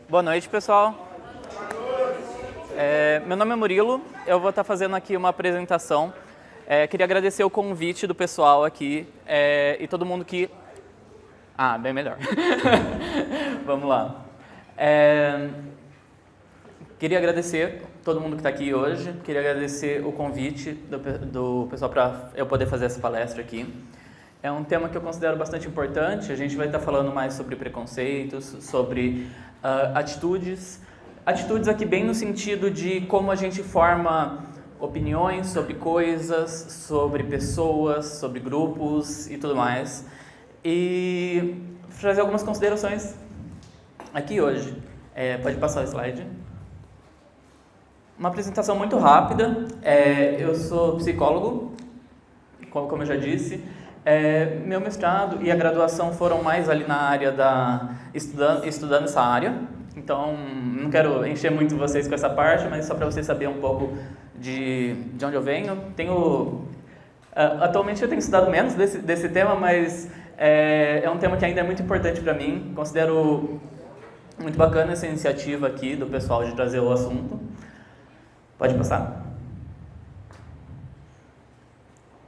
Boa noite, pessoal. Meu nome é Murilo, eu vou estar fazendo aqui uma apresentação. Queria agradecer o convite do pessoal aqui e todo mundo que... bem melhor. Vamos lá. Queria agradecer todo mundo que está aqui hoje, queria agradecer o convite do pessoal para eu poder fazer essa palestra aqui. É um tema que eu considero bastante importante, a gente vai estar falando mais sobre preconceitos, sobre atitudes aqui bem no sentido de como a gente forma opiniões sobre coisas, sobre pessoas, sobre grupos e tudo mais. E fazer algumas considerações aqui hoje. Pode passar o slide. Uma apresentação muito rápida. Eu sou psicólogo, como eu já disse. Meu mestrado e a graduação foram mais ali na área estudando essa área. Então, não quero encher muito vocês com essa parte, mas só para vocês saberem um pouco de onde eu venho. Atualmente eu tenho estudado menos desse tema, mas é um tema que ainda é muito importante para mim. Considero muito bacana essa iniciativa aqui do pessoal de trazer o assunto. Pode passar.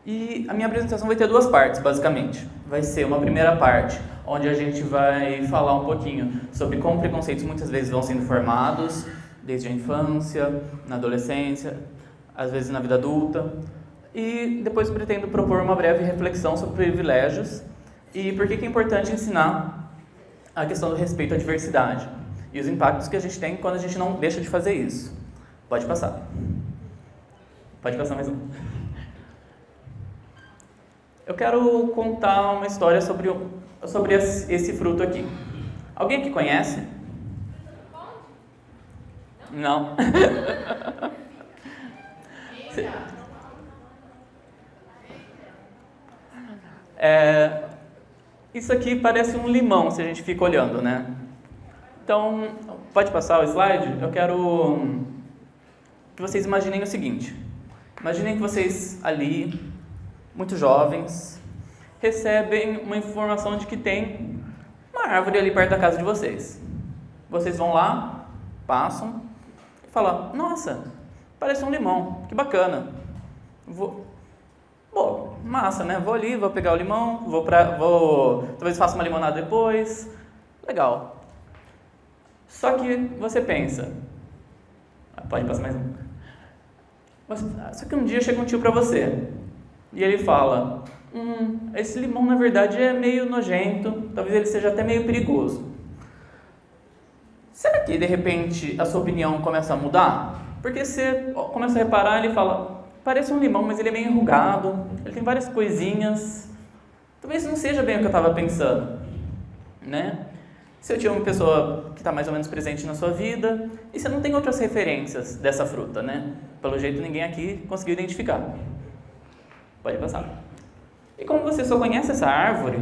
E a minha apresentação vai ter duas partes, basicamente. Vai ser uma primeira parte, onde a gente vai falar um pouquinho sobre como preconceitos muitas vezes vão sendo formados, desde a infância, na adolescência, às vezes na vida adulta. E depois pretendo propor uma breve reflexão sobre privilégios e por que é importante ensinar a questão do respeito à diversidade e os impactos que a gente tem quando a gente não deixa de fazer isso. Pode passar. Pode passar mais um. Eu quero contar uma história sobre esse fruto aqui. Alguém aqui conhece? Não? Isso aqui parece um limão, se a gente fica olhando, né? Então, pode passar o slide? Eu quero que vocês imaginem o seguinte. Imaginem que vocês ali... muito jovens, recebem uma informação de que tem uma árvore ali perto da casa de vocês. Vocês vão lá, passam e falam, nossa, parece um limão, que bacana. Massa, né? Vou ali, vou pegar o limão, talvez faça uma limonada depois. Legal. Só que você pensa, pode passar mais um. Só que um dia chega um tio para você. E ele fala, esse limão na verdade é meio nojento, talvez ele seja até meio perigoso. Será que de repente a sua opinião começa a mudar? Porque você começa a reparar, ele fala, parece um limão, mas ele é meio enrugado, ele tem várias coisinhas, talvez não seja bem o que eu estava pensando, né? Se eu tinha uma pessoa que está mais ou menos presente na sua vida, e você não tem outras referências dessa fruta, né? Pelo jeito ninguém aqui conseguiu identificar. Pode passar. E como você só conhece essa árvore,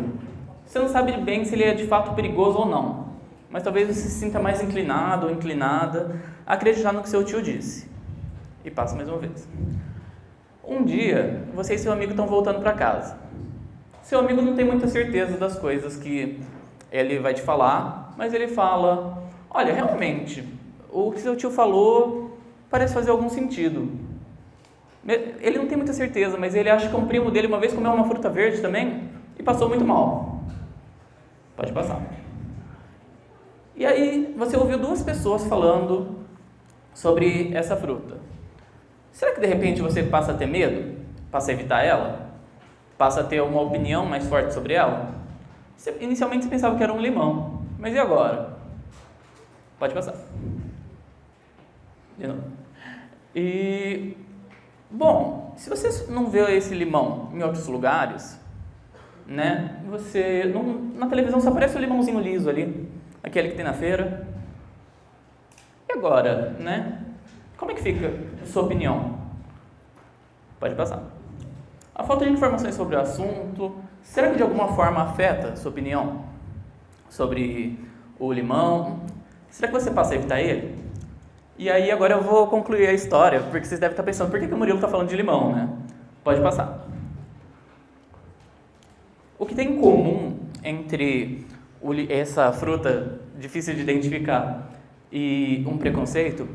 você não sabe bem se ele é de fato perigoso ou não. Mas talvez você se sinta mais inclinado ou inclinada a acreditar no que seu tio disse. E passa mais uma vez. Um dia, você e seu amigo estão voltando para casa. Seu amigo não tem muita certeza das coisas que ele vai te falar, mas ele fala, olha, realmente, o que seu tio falou parece fazer algum sentido. Ele não tem muita certeza, mas ele acha que um primo dele uma vez comeu uma fruta verde também e passou muito mal. Pode passar. E aí você ouviu duas pessoas falando sobre essa fruta. Será que de repente você passa a ter medo? Passa a evitar ela? Passa a ter uma opinião mais forte sobre ela? Inicialmente você pensava que era um limão, mas e agora? Pode passar. De novo. Bom, se você não vê esse limão em outros lugares, né, na televisão só aparece o limãozinho liso ali, aquele que tem na feira. E agora, né? Como é que fica a sua opinião? Pode passar. A falta de informações sobre o assunto, será que de alguma forma afeta a sua opinião sobre o limão? Será que você passa a evitar ele? E aí agora eu vou concluir a história, porque vocês devem estar pensando, por que o Murilo está falando de limão, né? Pode passar. O que tem em comum entre essa fruta difícil de identificar e um preconceito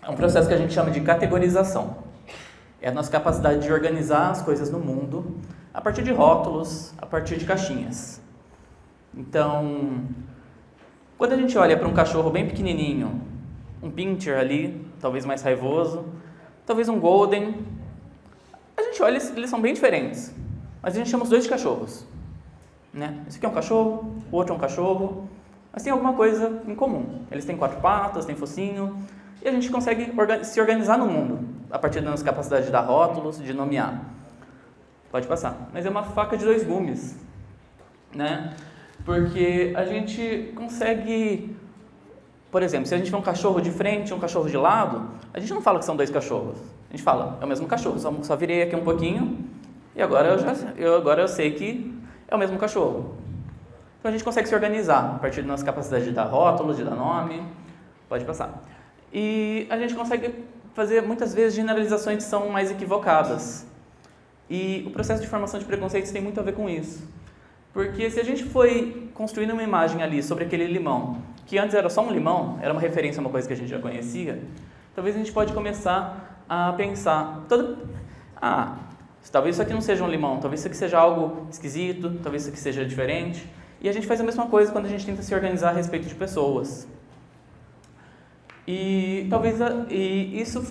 é um processo que a gente chama de categorização. É a nossa capacidade de organizar as coisas no mundo a partir de rótulos, a partir de caixinhas. Então, quando a gente olha para um cachorro bem pequenininho, um pincher ali, talvez mais raivoso, talvez um golden, a gente olha, eles são bem diferentes, mas a gente chama os dois de cachorros, né? Esse aqui é um cachorro, o outro é um cachorro, mas tem alguma coisa em comum. Eles têm 4 patas, têm focinho, e a gente consegue se organizar no mundo a partir da nossa capacidade de dar rótulos, de nomear. Pode passar. Mas é uma faca de 2 gumes, né? Porque a gente consegue, por exemplo, se a gente vê um cachorro de frente e um cachorro de lado, a gente não fala que são 2 cachorros. A gente fala, é o mesmo cachorro, só virei aqui um pouquinho e agora eu sei que é o mesmo cachorro. Então a gente consegue se organizar a partir da nossa capacidade de dar rótulos, de dar nome. Pode passar. E a gente consegue fazer muitas vezes generalizações que são mais equivocadas. E o processo de formação de preconceitos tem muito a ver com isso. Porque se a gente foi construindo uma imagem ali sobre aquele limão, que antes era só um limão, era uma referência a uma coisa que a gente já conhecia, talvez a gente pode começar a pensar, talvez isso aqui não seja um limão, talvez isso aqui seja algo esquisito, talvez isso aqui seja diferente. E a gente faz a mesma coisa quando a gente tenta se organizar a respeito de pessoas. E isso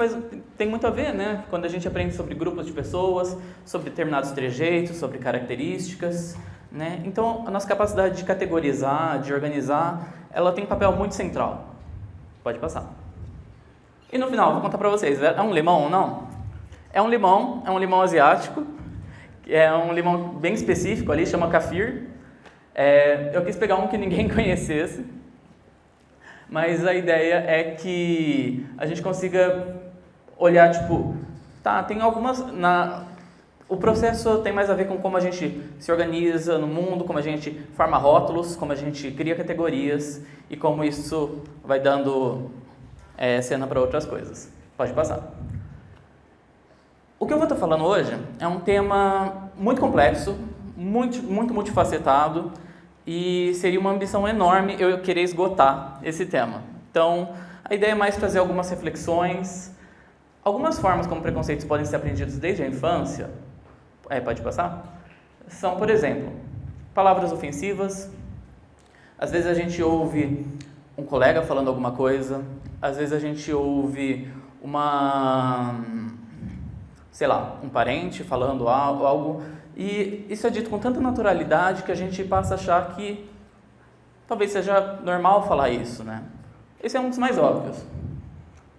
tem muito a ver, né? Quando a gente aprende sobre grupos de pessoas, sobre determinados trejeitos, sobre características, né? Então, a nossa capacidade de categorizar, de organizar, ela tem um papel muito central. Pode passar. E no final, vou contar para vocês, é um limão ou não? É um limão asiático, é um limão bem específico ali, chama Kafir. Eu quis pegar um que ninguém conhecesse, mas a ideia é que a gente consiga olhar, tem algumas... O processo tem mais a ver com como a gente se organiza no mundo, como a gente forma rótulos, como a gente cria categorias e como isso vai dando cena para outras coisas. Pode passar. O que eu vou estar falando hoje é um tema muito complexo, muito multifacetado, e seria uma ambição enorme eu querer esgotar esse tema. Então, a ideia é mais trazer algumas reflexões, algumas formas como preconceitos podem ser aprendidos desde a infância. Pode passar? São, por exemplo, palavras ofensivas. Às vezes a gente ouve um colega falando alguma coisa, às vezes a gente ouve um parente falando algo, e isso é dito com tanta naturalidade que a gente passa a achar que talvez seja normal falar isso, né? Esse é um dos mais óbvios.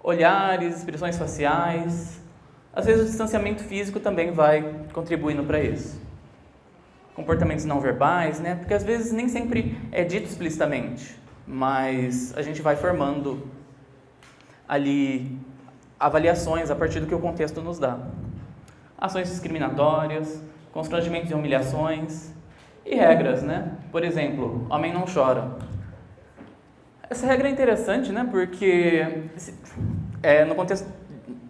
Olhares, expressões faciais, às vezes o distanciamento físico também vai contribuindo para isso. Comportamentos não verbais, né? Porque às vezes nem sempre é dito explicitamente, mas a gente vai formando ali avaliações a partir do que o contexto nos dá. Ações discriminatórias, constrangimentos e humilhações e regras, né? Por exemplo, homem não chora. Essa regra é interessante, né? Porque no contexto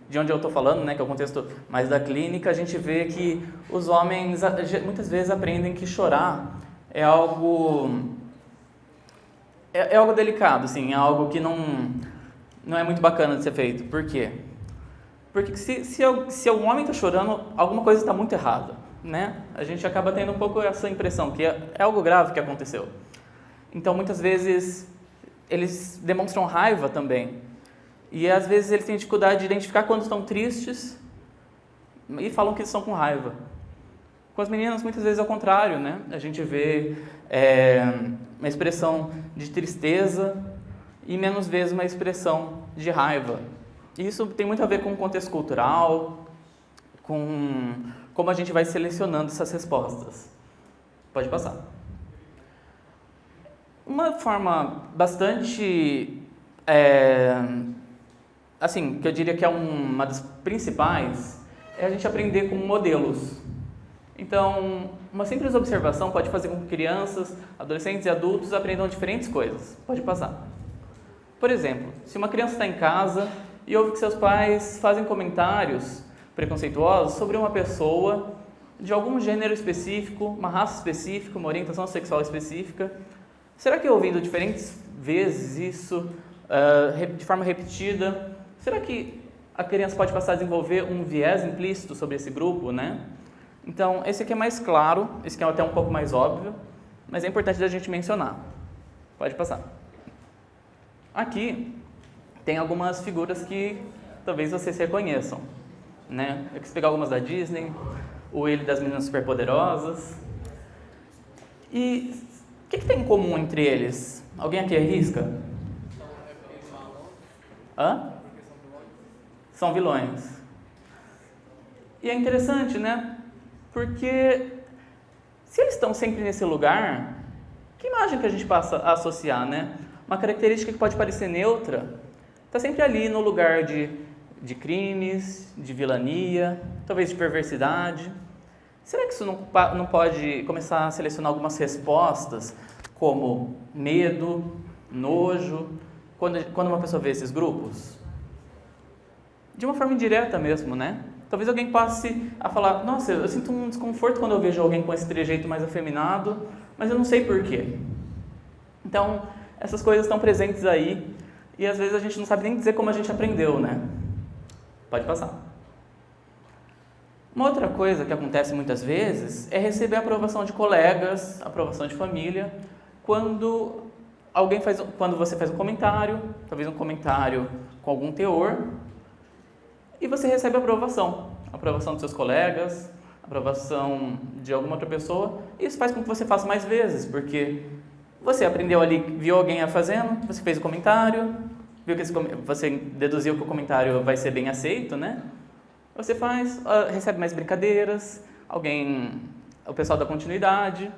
de onde eu estou falando, né, que é o contexto mais da clínica, a gente vê que os homens muitas vezes aprendem que chorar é algo delicado, assim, é algo que não é muito bacana de ser feito. Por quê? Porque se o homem está chorando, alguma coisa está muito errada, né? A gente acaba tendo um pouco essa impressão que é algo grave que aconteceu. Então, muitas vezes, eles demonstram raiva também. E às vezes eles têm dificuldade de identificar quando estão tristes e falam que estão com raiva. Com as meninas, muitas vezes é o contrário, né? A gente vê uma expressão de tristeza e menos vezes uma expressão de raiva. E isso tem muito a ver com o contexto cultural, com como a gente vai selecionando essas respostas. Pode passar. Uma forma bastante... que eu diria que é uma das principais, é a gente aprender com modelos. Então, uma simples observação pode fazer com que crianças, adolescentes e adultos aprendam diferentes coisas. Pode passar. Por exemplo, se uma criança está em casa e ouve que seus pais fazem comentários preconceituosos sobre uma pessoa de algum gênero específico, uma raça específica, uma orientação sexual específica, será que ouvindo diferentes vezes isso de forma repetida. Será que a criança pode passar a desenvolver um viés implícito sobre esse grupo, né? Então, esse aqui é mais claro, esse aqui é até um pouco mais óbvio, mas é importante da gente mencionar. Pode passar. Aqui tem algumas figuras que talvez vocês reconheçam, né? Eu quis pegar algumas da Disney, o Ele das Meninas Superpoderosas. E o que tem em comum entre eles? Alguém aqui arrisca? Hã? São vilões. E é interessante, né? Porque se eles estão sempre nesse lugar, que imagem que a gente passa a associar, né? Uma característica que pode parecer neutra, está sempre ali no lugar de crimes, de vilania, talvez de perversidade. Será que isso não pode começar a selecionar algumas respostas, como medo, nojo, quando uma pessoa vê esses grupos? De uma forma indireta mesmo, né? Talvez alguém passe a falar, nossa, eu sinto um desconforto quando eu vejo alguém com esse trejeito mais afeminado, mas eu não sei porquê. Então, essas coisas estão presentes aí, e às vezes a gente não sabe nem dizer como a gente aprendeu, né? Pode passar. Uma outra coisa que acontece muitas vezes é receber a aprovação de colegas, aprovação de família, quando você faz um comentário, talvez um comentário com algum teor, e você recebe a aprovação dos seus colegas, aprovação de alguma outra pessoa, e isso faz com que você faça mais vezes, porque você aprendeu ali, viu alguém fazendo, você fez o comentário, viu que você deduziu que o comentário vai ser bem aceito, né? Você recebe mais brincadeiras, o pessoal dá continuidade.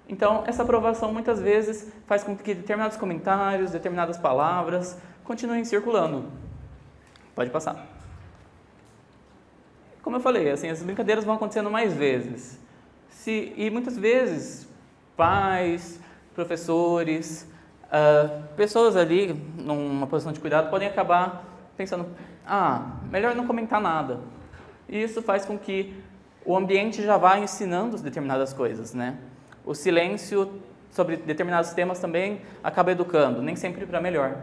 Então, essa aprovação muitas vezes faz com que determinados comentários, determinadas palavras continuem circulando. Pode passar. Como eu falei, assim, essas brincadeiras vão acontecendo mais vezes. E muitas vezes, pais, professores, pessoas ali, numa posição de cuidado, podem acabar pensando, melhor não comentar nada. E isso faz com que o ambiente já vá ensinando determinadas coisas, né? O silêncio sobre determinados temas também acaba educando, nem sempre para melhor.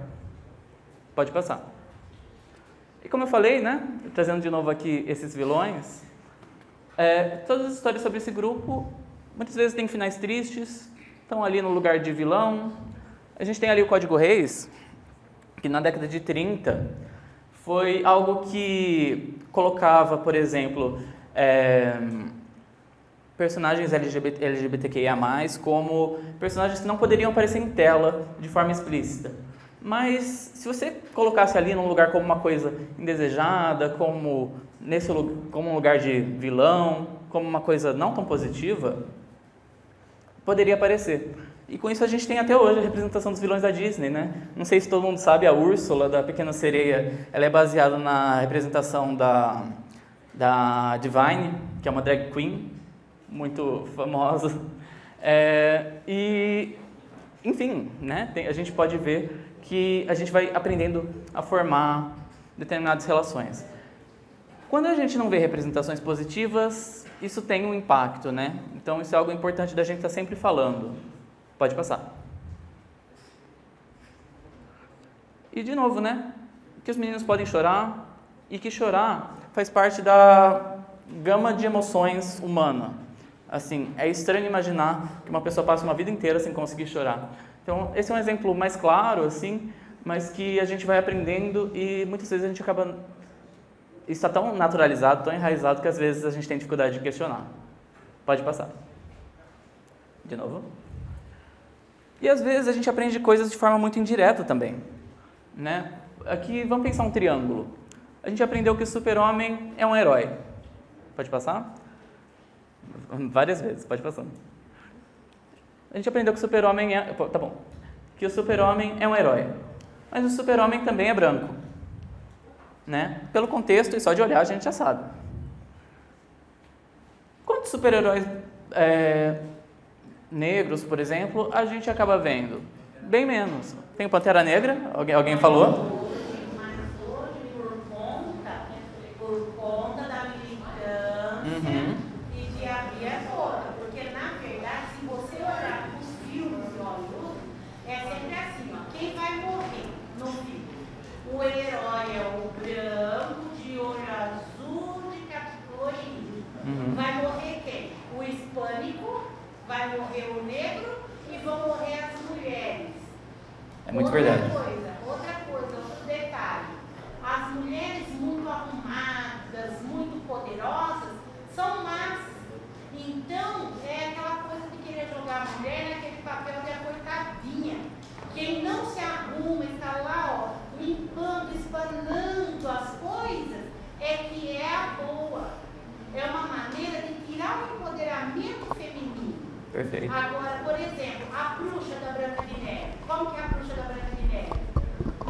Pode passar. E como eu falei, né, trazendo de novo aqui esses vilões, todas as histórias sobre esse grupo, muitas vezes têm finais tristes, estão ali no lugar de vilão. A gente tem ali o Código Reis, que na década de 30 foi algo que colocava, por exemplo, personagens LGBTQIA+, como personagens que não poderiam aparecer em tela de forma explícita. Mas se você colocasse ali num lugar como uma coisa indesejada, como um lugar de vilão, como uma coisa não tão positiva, poderia aparecer. E com isso a gente tem até hoje a representação dos vilões da Disney, né? Não sei se todo mundo sabe, a Úrsula, da Pequena Sereia, ela é baseada na representação da Divine, que é uma drag queen muito famosa. Enfim, né? A gente pode ver que a gente vai aprendendo a formar determinadas relações. Quando a gente não vê representações positivas, isso tem um impacto, né? Então, isso é algo importante da gente estar sempre falando. Pode passar. E, de novo, né? Que os meninos podem chorar e que chorar faz parte da gama de emoções humana. Assim, é estranho imaginar que uma pessoa passe uma vida inteira sem conseguir chorar. Então, esse é um exemplo mais claro, assim, mas que a gente vai aprendendo e muitas vezes a gente acaba... Isso está tão naturalizado, tão enraizado, que às vezes a gente tem dificuldade de questionar. Pode passar. De novo. E às vezes a gente aprende coisas de forma muito indireta também, né? Aqui, vamos pensar um triângulo. A gente aprendeu que o super-homem é um herói. Pode passar? Várias vezes, pode passar. A gente aprendeu que o super-homem que o super-homem é um herói. Mas o super-homem também é branco, né? Pelo contexto e só de olhar a gente já sabe. Quantos super-heróis negros, por exemplo, a gente acaba vendo? Bem menos. Tem o Pantera Negra, alguém falou? Por conta da militância e de abrir a boca. Porque, na verdade, se você olhar os filmes de Hollywood, é sempre assim, ó, quem vai morrer no filme? O herói é o branco, de olho azul, de cabelo florido. Vai morrer quem? O hispânico, vai morrer o negro e vão morrer as mulheres. É muito verdade. Outra coisa, outro detalhe. As mulheres muito arrumadas, muito poderosas, são más. Então, é aquela coisa de querer jogar a mulher naquele papel de a coitadinha. Quem não se arruma, está lá, ó, limpando, espanando as coisas, é que é a boa. É uma maneira de tirar o empoderamento feminino. Perfeito. Agora, por exemplo, a bruxa da Branca de Neve. Como que é a bruxa da Branca de Neve?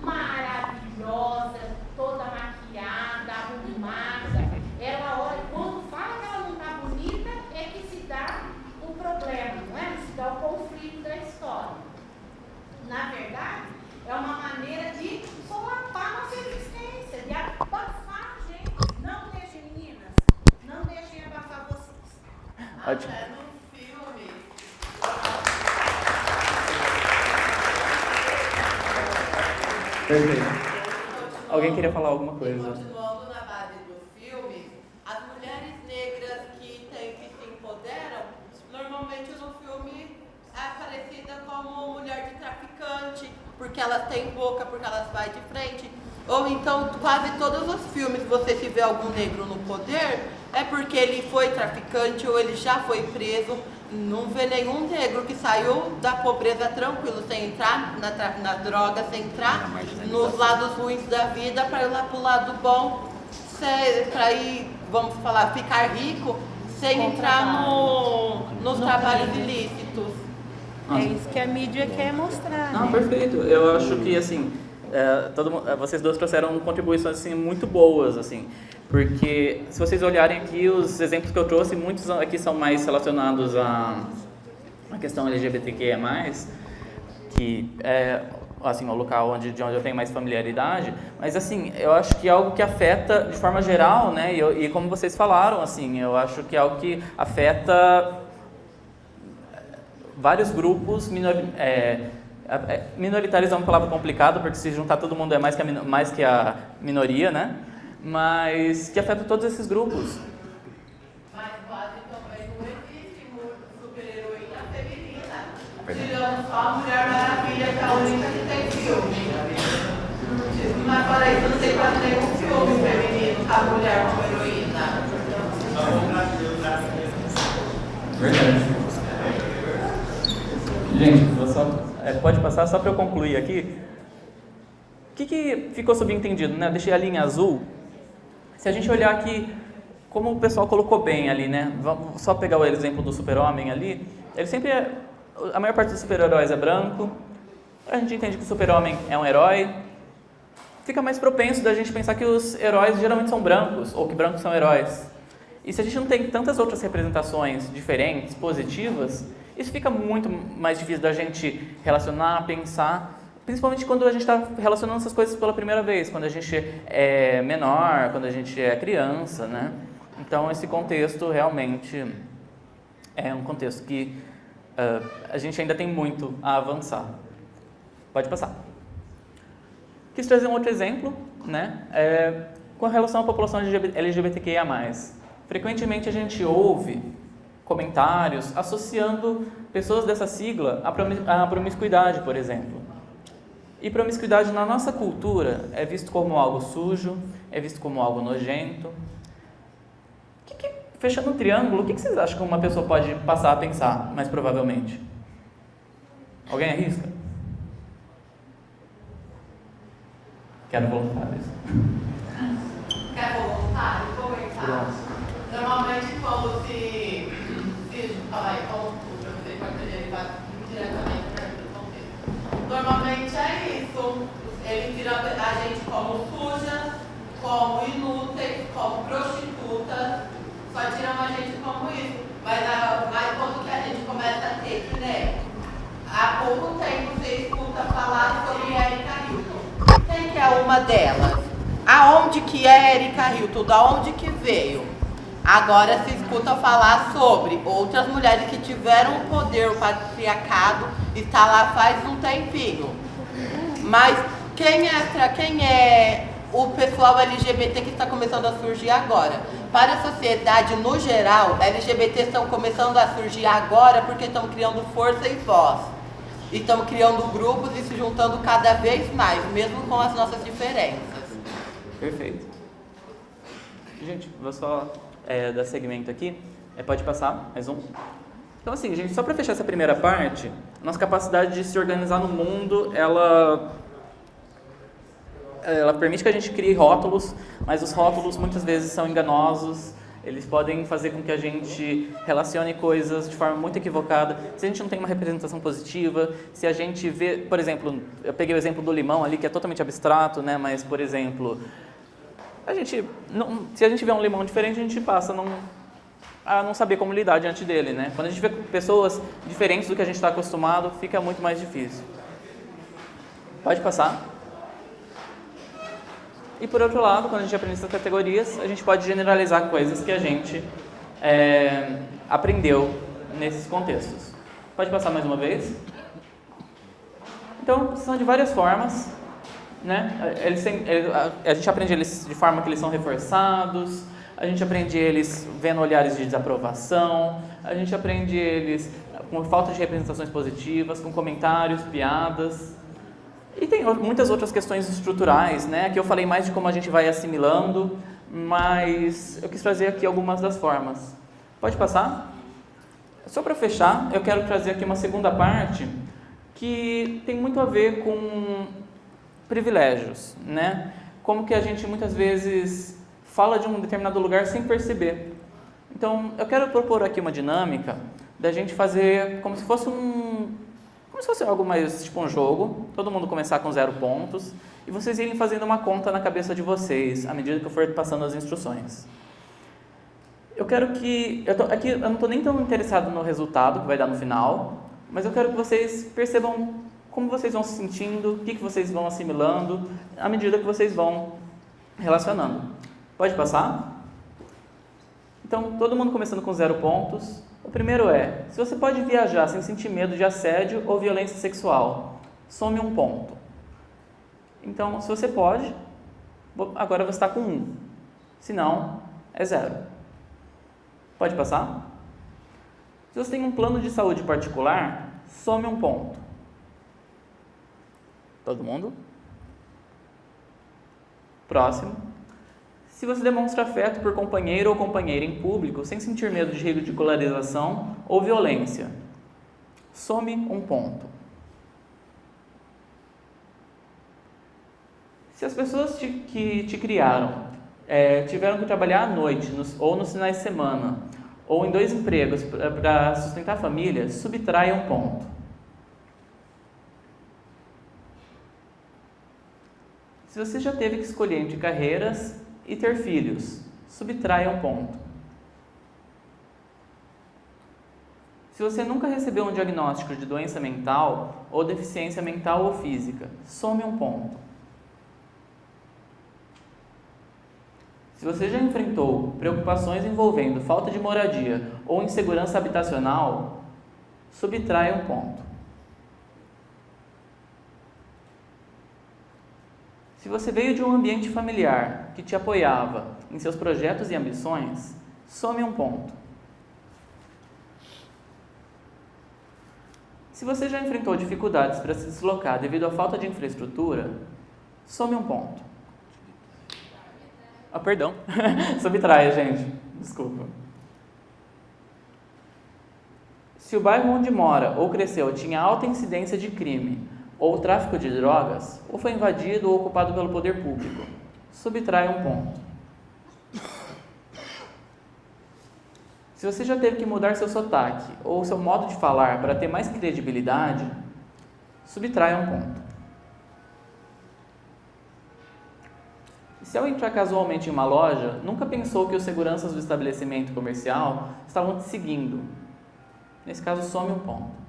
Maravilhosa, toda maquiada, arrumada. Ela olha, quando fala que ela não está bonita, é que se dá o problema, não é? Se dá o conflito da história. Na verdade, é uma maneira de solapar nossa existência, de abafar a gente. Não deixem, meninas, não deixem abafar vocês. Ótimo. Até no filme. Perfeito. Alguém queria falar alguma coisa? Continuando na base do filme, as mulheres negras que se empoderam, normalmente no filme é aparecida como mulher de traficante, porque elas têm boca, porque elas vai de frente. Ou então, quase todos os filmes, você se vê algum negro no poder, é porque ele foi traficante ou ele já foi preso. Não vê nenhum negro que saiu da pobreza tranquilo, sem entrar na droga, sem entrar nos lados ruins da vida, para ir lá pro lado bom, para ir, vamos falar, ficar rico, sem entrar nos trabalhos ilícitos. É isso que a mídia quer mostrar. Não, né? perfeito. Eu acho que, assim, vocês duas trouxeram contribuições, assim, muito boas, assim. Porque, se vocês olharem aqui, os exemplos que eu trouxe, muitos aqui são mais relacionados à questão LGBTQIA+, que é, assim, o local de onde eu tenho mais familiaridade. Mas, assim, eu acho que é algo que afeta, de forma geral, né, e como vocês falaram, assim, eu acho que é algo que afeta vários grupos minoritários é uma palavra complicada, porque se juntar todo mundo é mais que a minoria, né? Mas que afeta todos esses grupos. Mas quase também não existe super-heroína feminina. Tirando só a Mulher Maravilha, que é a única que tem filme. Mas para isso não tem quase nenhum filme feminino com a mulher como heroína. Verdade. Gente, pode passar só para eu concluir aqui. O que ficou subentendido, né? Eu deixei a linha azul. Se a gente olhar aqui, como o pessoal colocou bem ali, né? Vamos só pegar o exemplo do super-homem ali. Ele sempre a maior parte dos super-heróis é branco. A gente entende que o super-homem é um herói. Fica mais propenso da gente pensar que os heróis geralmente são brancos, ou que brancos são heróis. E se a gente não tem tantas outras representações diferentes, positivas, isso fica muito mais difícil da gente relacionar, pensar, principalmente quando a gente está relacionando essas coisas pela primeira vez, quando a gente é menor, quando a gente é criança, né? Então, esse contexto realmente é um contexto que a gente ainda tem muito a avançar. Pode passar. Quis trazer um outro exemplo, né? Com relação à população LGBTQIA+. Frequentemente a gente ouve comentários associando pessoas dessa sigla à promiscuidade, por exemplo. E promiscuidade na nossa cultura é visto como algo sujo, é visto como algo nojento. Fechando um triângulo, o que vocês acham que uma pessoa pode passar a pensar, mais provavelmente? Alguém arrisca? Quero voluntários. Quer voluntário? Comentar? Normalmente quando fala aí, como você pode derivar diretamente para o contexto. Normalmente é isso. Ele tira a gente como sujas, como inúteis, como prostitutas. Só tiram a gente como isso. Mas quando que a gente começa a ter que, né? Há pouco tempo você escuta falar sobre Erika Hilton. Quem que é uma delas? Aonde que é Erika Hilton? Da onde que veio? Agora se escuta falar sobre outras mulheres que tiveram o poder, o patriarcado, está lá faz um tempinho. Mas Quem é o pessoal LGBT que está começando a surgir agora? Para a sociedade no geral, LGBT estão começando a surgir agora porque estão criando força e voz. E estão criando grupos e se juntando cada vez mais, mesmo com as nossas diferenças. Perfeito. Gente, vou só dar segmento aqui. Pode passar, mais um. Então assim, gente, só para fechar essa primeira parte, a nossa capacidade de se organizar no mundo, ela permite que a gente crie rótulos, mas os rótulos muitas vezes são enganosos, eles podem fazer com que a gente relacione coisas de forma muito equivocada. Se a gente não tem uma representação positiva, se a gente vê, por exemplo, eu peguei o exemplo do limão ali, que é totalmente abstrato, né? Mas, por exemplo, se a gente vê um limão diferente, a gente passa a não saber como lidar diante dele, né? Quando a gente vê pessoas diferentes do que a gente está acostumado, fica muito mais difícil. Pode passar. E por outro lado, quando a gente aprende essas categorias, a gente pode generalizar coisas que a gente aprendeu nesses contextos. Pode passar mais uma vez? Então, são de várias formas, né? A gente aprende eles de forma que eles são reforçados, a gente aprende eles vendo olhares de desaprovação, a gente aprende eles com falta de representações positivas, com comentários, piadas. E tem muitas outras questões estruturais, né? Aqui eu falei mais de como a gente vai assimilando, mas eu quis trazer aqui algumas das formas. Pode passar? Só para fechar, eu quero trazer aqui uma segunda parte que tem muito a ver com privilégios, né? Como que a gente muitas vezes fala de um determinado lugar sem perceber. Então, eu quero propor aqui uma dinâmica da gente fazer como se fosse algo mais tipo um jogo, todo mundo começar com 0 pontos e vocês irem fazendo uma conta na cabeça de vocês à medida que eu for passando as instruções. Eu quero que... eu não estou nem tão interessado no resultado que vai dar no final, mas eu quero que vocês percebam como vocês vão se sentindo, o que vocês vão assimilando à medida que vocês vão relacionando. Pode passar? Então, todo mundo começando com 0 pontos. O primeiro é, se você pode viajar sem sentir medo de assédio ou violência sexual, some 1 ponto. Então, se você pode, agora você está com 1. Se não, é 0. Pode passar? Se você tem um plano de saúde particular, some 1 ponto. Todo mundo? Próximo. Se você demonstra afeto por companheiro ou companheira em público, sem sentir medo de ridicularização ou violência, some 1 ponto. Se as pessoas que te criaram tiveram que trabalhar à noite ou nos finais de semana, ou em 2 empregos para sustentar a família, subtrai 1 ponto. Se você já teve que escolher entre carreiras e ter filhos, subtrai 1 ponto. Se você nunca recebeu um diagnóstico de doença mental ou deficiência mental ou física, some 1 ponto. Se você já enfrentou preocupações envolvendo falta de moradia ou insegurança habitacional, subtrai 1 ponto. Se você veio de um ambiente familiar que te apoiava em seus projetos e ambições, some 1 ponto. Se você já enfrentou dificuldades para se deslocar devido à falta de infraestrutura, some 1 ponto. Perdão. Subtrai, gente. Desculpa. Se o bairro onde mora ou cresceu tinha alta incidência de crime ou tráfico de drogas, ou foi invadido ou ocupado pelo poder público, subtrai 1 ponto. Se você já teve que mudar seu sotaque ou seu modo de falar para ter mais credibilidade, subtrai 1 ponto. Se ao entrar casualmente em uma loja, nunca pensou que os seguranças do estabelecimento comercial estavam te seguindo, nesse caso some 1 ponto.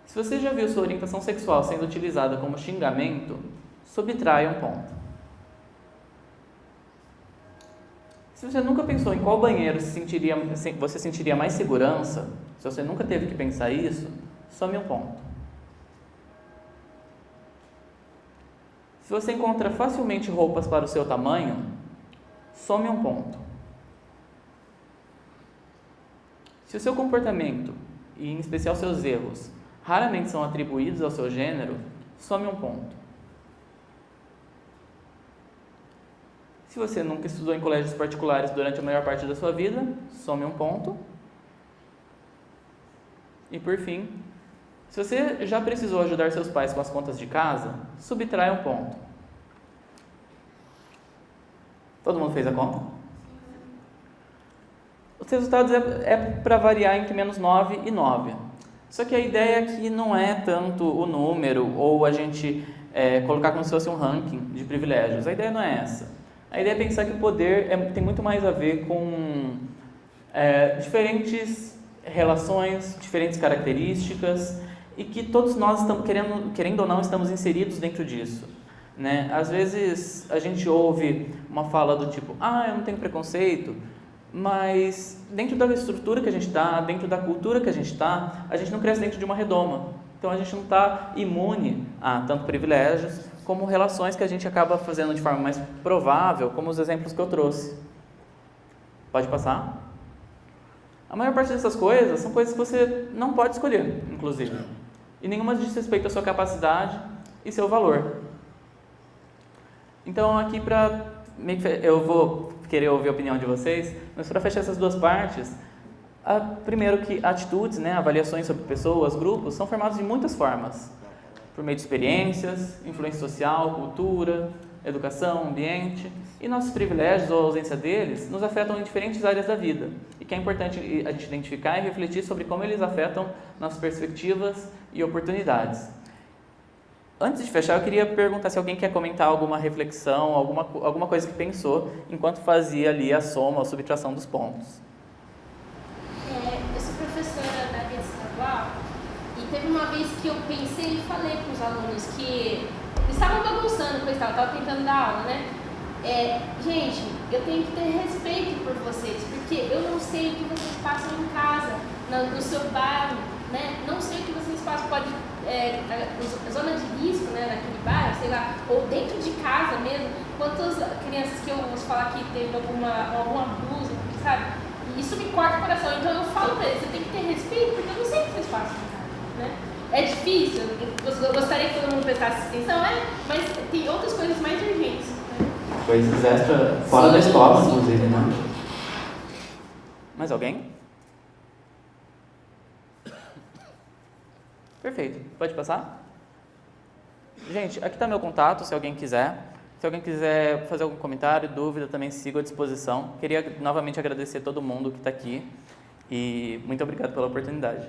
Se você já viu sua orientação sexual sendo utilizada como xingamento, subtrai 1 ponto. Se você nunca pensou em qual banheiro você sentiria mais segurança, se você nunca teve que pensar isso, some 1 ponto. Se você encontra facilmente roupas para o seu tamanho, some um ponto. Se o seu comportamento, e em especial seus erros, raramente são atribuídos ao seu gênero, some um ponto. Se você nunca estudou em colégios particulares durante a maior parte da sua vida, some um ponto. E por fim, se você já precisou ajudar seus pais com as contas de casa, subtrai um ponto. Todo mundo fez a conta? Os resultados é para variar entre menos 9 e 9. Só que a ideia aqui não é tanto o número ou a gente colocar como se fosse um ranking de privilégios. A ideia não é essa. A ideia é pensar que o poder tem muito mais a ver com diferentes relações, diferentes características e que todos nós estamos querendo ou não estamos inseridos dentro disso, né? Às vezes a gente ouve uma fala do tipo, eu não tenho preconceito, mas dentro da estrutura que a gente está, dentro da cultura que a gente está, a gente não cresce dentro de uma redoma, então a gente não está imune a tanto privilégios como relações que a gente acaba fazendo de forma mais provável, como os exemplos que eu trouxe. Pode passar? A maior parte dessas coisas são coisas que você não pode escolher, inclusive. E nenhuma diz respeito à sua capacidade e seu valor. Então, aqui eu vou querer ouvir a opinião de vocês, mas para fechar essas duas partes, primeiro que atitudes, avaliações sobre pessoas, grupos, são formados de muitas formas. Por meio de experiências, influência social, cultura, educação, ambiente, e nossos privilégios ou a ausência deles nos afetam em diferentes áreas da vida, e que é importante a gente identificar e refletir sobre como eles afetam nossas perspectivas e oportunidades. Antes de fechar, eu queria perguntar se alguém quer comentar alguma reflexão, alguma coisa que pensou enquanto fazia ali a soma ou subtração dos pontos. Eu sou professora da rede estadual e teve uma vez que eu pensei e falei com os alunos que eles estavam bagunçando com isso, eu estava tentando dar aula, né? Gente, eu tenho que ter respeito por vocês, porque eu não sei o que vocês passam em casa, no seu bairro, né? Não sei o que vocês passam, pode, zona de risco, né, naquele bairro, sei lá, ou dentro de casa mesmo, quantas crianças que eu ouço falar que teve algum abuso, sabe? E isso me corta o coração, então eu falo pra eles, você tem que ter respeito, porque eu não sei o que vocês passam em casa, né? É difícil, eu gostaria que todo mundo prestasse atenção, mas tem outras coisas mais urgentes. Coisas extra fora da escola, inclusive, né? Mais alguém? Perfeito. Pode passar? Gente, aqui está meu contato, se alguém quiser. Se alguém quiser fazer algum comentário, dúvida, também sigo à disposição. Queria novamente agradecer a todo mundo que está aqui e muito obrigado pela oportunidade.